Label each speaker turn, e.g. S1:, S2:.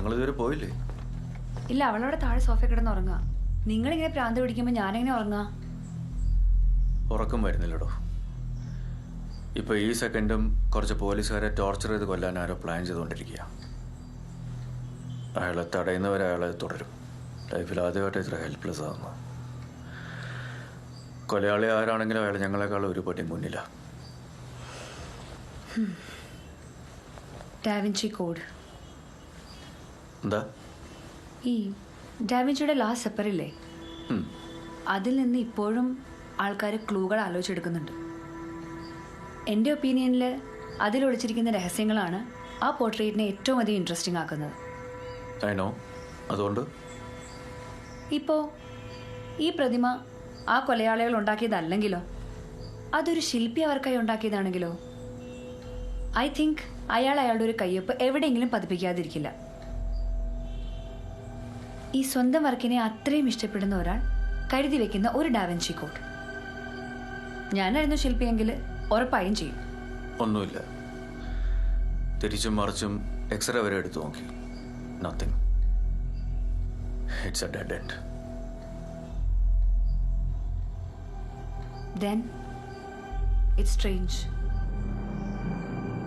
S1: നിങ്ങളിതുവരെ പോയില്ലേ?
S2: ഇല്ല, അവളവിടെ താഴെ സോഫ കിടന്ന് ഉറങ്ങുക. നിങ്ങളിങ്ങനെ പ്രാന്ത് പിടിക്കുമ്പോൾ ഞാനെങ്ങനെ ഉറങ്ങാ?
S1: ഉറക്കം വരുന്നില്ലടോ. ഇപ്പൊ ഈ സെക്കൻഡും കുറച്ച് പോലീസുകാരെ ടോർച്ചർ ചെയ്ത് കൊല്ലാൻ ആരോ പ്ലാൻ ചെയ്തുകൊണ്ടിരിക്കുക. അയാളെ തടയുന്നവരെ അയാളെ തുടരും. ലൈഫിൽ ആദ്യമായിട്ട് ഇത്ര ഹെൽപ്ലെസ് ആകുന്നു. കൊലയാളി ആരാണെങ്കിലും അയാൾ ഞങ്ങളെക്കാൾ ഒരു പടി മുന്നിലാണ്.
S2: Da Vinci code.
S1: എന്താ?
S2: ഈ ഡാവിഞ്ചിയുടെ ലാസ്റ്റ് സപ്പറില്ലേ, അതിൽ നിന്ന് ഇപ്പോഴും ആൾക്കാർ ക്ലൂകൾ ആലോചിച്ചെടുക്കുന്നുണ്ട്. എൻ്റെ ഒപ്പീനിയനിൽ അതിലൊളിച്ചിരിക്കുന്ന രഹസ്യങ്ങളാണ് ആ പോർട്രേറ്റിനെ ഏറ്റവും അധികം ഇൻട്രസ്റ്റിംഗ് ആക്കുന്നത്.
S1: അതുകൊണ്ട്
S2: ഇപ്പോൾ ഈ പ്രതിമ ആ കൊലയാളികൾ ഉണ്ടാക്കിയതല്ലെങ്കിലോ, അതൊരു ശില്പി അവർക്കായി ഉണ്ടാക്കിയതാണെങ്കിലോ, ഐ തിങ്ക് അയാളുടെ ഒരു കയ്യൊപ്പ് എവിടെയെങ്കിലും പതിപ്പിക്കാതിരിക്കില്ല. ഈ സ്വന്തം വർക്കിനെ അത്രയും ഇഷ്ടപ്പെടുന്ന ഒരാൾ കരുതി വെക്കുന്ന ഒരു ഡാവിഞ്ചി കോഡ്. ഞാനായിരുന്നു ശില്പിയെങ്കിൽ ഉറപ്പായും ചെയ്യും.
S1: ഒന്നുമില്ല. തിരിച്ചും മറിച്ചും എക്സ്റേ വരെ എടുത്തു നോക്കി. Nothing. It's A dead end.
S2: Then it's strange.